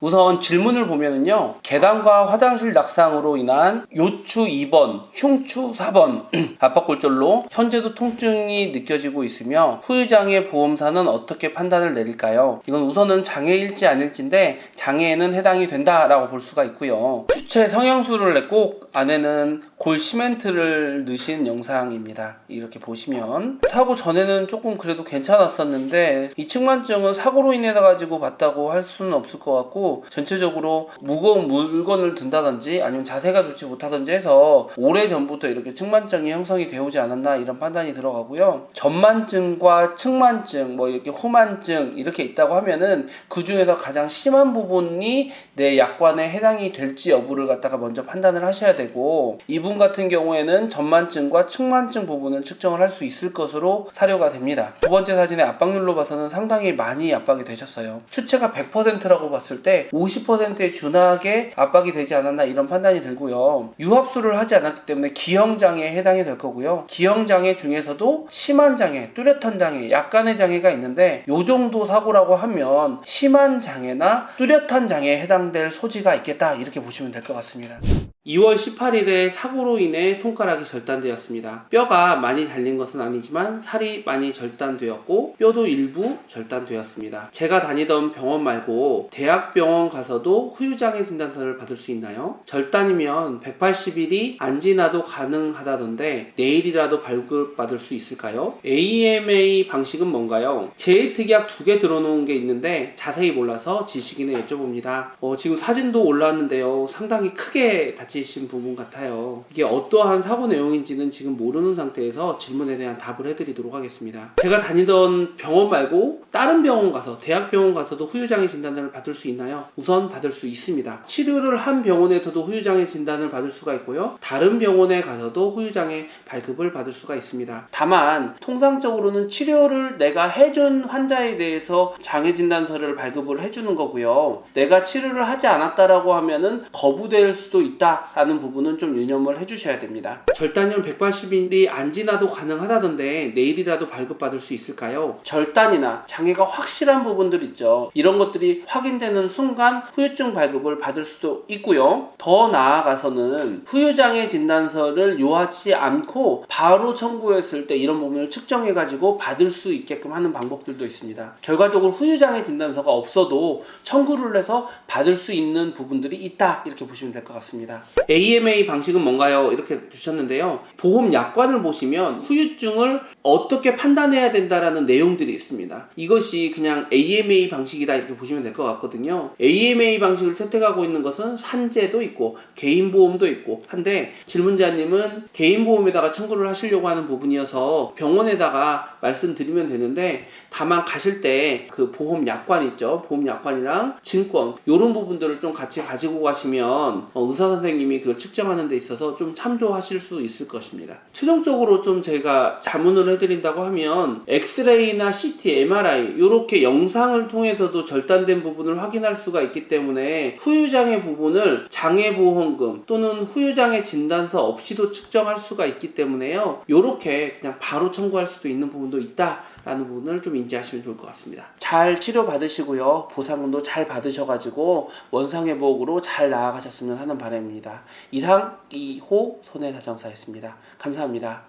우선 질문을 보면은요, 계단과 화장실 낙상으로 인한 요추 2번, 흉추 4번 압박골절로 현재도 통증이 느껴지고 있으며 후유장애 보험사는 어떻게 판단을 내릴까요? 이건 우선은 장애일지 아닐지인데 장애에는 해당이 된다라고 볼 수가 있고요. 추체 성형술을 냈고 안에는 골 시멘트를 넣으신 영상입니다. 이렇게 보시면 사고 전에는 조금 그래도 괜찮았었는데 이 측만증은 사고로 인해 가지고 봤다고 할 수는 없을 것 같고, 전체적으로 무거운 물건을 든다든지 아니면 자세가 좋지 못하든지 해서 오래전부터 이렇게 측만증이 형성이 되어 오지 않았나 이런 판단이 들어가고요. 전만증과 측만증, 이렇게 후만증 이렇게 있다고 하면은 그 중에서 가장 심한 부분이 내 약관에 해당이 될지 여부를 갖다가 먼저 판단을 하셔야 되고, 이분 같은 경우에는 전만증과 측만증 부분을 측정을 할 수 있을 것으로 사료가 됩니다. 두 번째 사진의 압박률로 봐서는 상당히 많이 압박이 되셨어요. 추체가 100%라고 봤을 때 50%에 준하게 압박이 되지 않았나 이런 판단이 들고요. 유합술을 하지 않았기 때문에 기형장애에 해당이 될 거고요. 기형장애 중에서도 심한 장애, 뚜렷한 장애, 약간의 장애가 있는데 이 정도 사고라고 하면 심한 장애나 뚜렷한 장애에 해당될 소지가 있겠다 이렇게 보시면 될 것 같습니다. 2월 18일에 사고로 인해 손가락이 절단되었습니다. 뼈가 많이 잘린 것은 아니지만 살이 많이 절단되었고 뼈도 일부 절단되었습니다. 제가 다니던 병원 말고 대학병원 가서도 후유장애 진단서를 받을 수 있나요? 절단이면 180일이 안 지나도 가능하다던데 내일이라도 발급받을 수 있을까요? AMA 방식은 뭔가요? 재해특약 2개 들어놓은 게 있는데 자세히 몰라서 지식인에 여쭤봅니다. 지금 사진도 올라왔는데요. 상당히 크게 다치신 부분 같아요. 이게 어떠한 사고 내용인지는 지금 모르는 상태에서 질문에 대한 답을 해드리도록 하겠습니다. 제가 다니던 병원 말고 다른 병원 가서, 대학병원 가서도 후유장애 진단을 받을 수 있나요? 우선 받을 수 있습니다. 치료를 한 병원에서도 후유장애 진단을 받을 수가 있고요. 다른 병원에 가서도 후유장애 발급을 받을 수가 있습니다. 다만 통상적으로는 치료를 내가 해준 환자에 대해서 장애 진단서를 발급을 해주는 거고요. 내가 치료를 하지 않았다라고 하면은 거부될 수도 있다 라는 부분은 좀 유념을 해주셔야 됩니다. 절단이면 180일이 안 지나도 가능하다던데 내일이라도 발급받을 수 있을까요? 절단이나 장애가 확실한 부분들 있죠. 이런 것들이 확인되는 순간 후유증 발급을 받을 수도 있고요. 더 나아가서는 후유장애 진단서를 요하지 않고 바로 청구했을 때 이런 부분을 측정해 가지고 받을 수 있게끔 하는 방법들도 있습니다. 결과적으로 후유장애 진단서가 없어도 청구를 해서 받을 수 있는 부분들이 있다 이렇게 보시면 될 것 같습니다. AMA 방식은 뭔가요? 이렇게 주셨는데요. 보험 약관을 보시면 후유증을 어떻게 판단해야 된다라는 내용들이 있습니다. 이것이 그냥 AMA 방식이다 이렇게 보시면 될 것 같거든요. AMA 방식을 채택하고 있는 것은 산재도 있고 개인보험도 있고 한데, 질문자님은 개인보험에다가 청구를 하시려고 하는 부분이어서 병원에다가 말씀드리면 되는데, 다만 가실 때 그 보험 약관 있죠. 보험 약관이랑 증권 이런 부분들을 좀 같이 가지고 가시면 의사 선생님이 그걸 측정하는 데 있어서 좀 참조하실 수 있을 것입니다. 최종적으로 좀 제가 자문을 해드린다고 하면 엑스레이나 CT, MRI 이렇게 영상을 통해서도 절단된 부분을 확인할 수가 있기 때문에 후유장애 부분을 장애보험금 또는 후유장애 진단서 없이도 측정할 수가 있기 때문에요. 이렇게 그냥 바로 청구할 수도 있는 부분도 있다라는 부분을 좀 인지하시면 좋을 것 같습니다. 잘 치료받으시고요. 보상금도 잘 받으셔가지고 원상회복으로 잘 나아가셨으면 하는 바람입니다. 이상 2호 손해사정사였습니다. 감사합니다.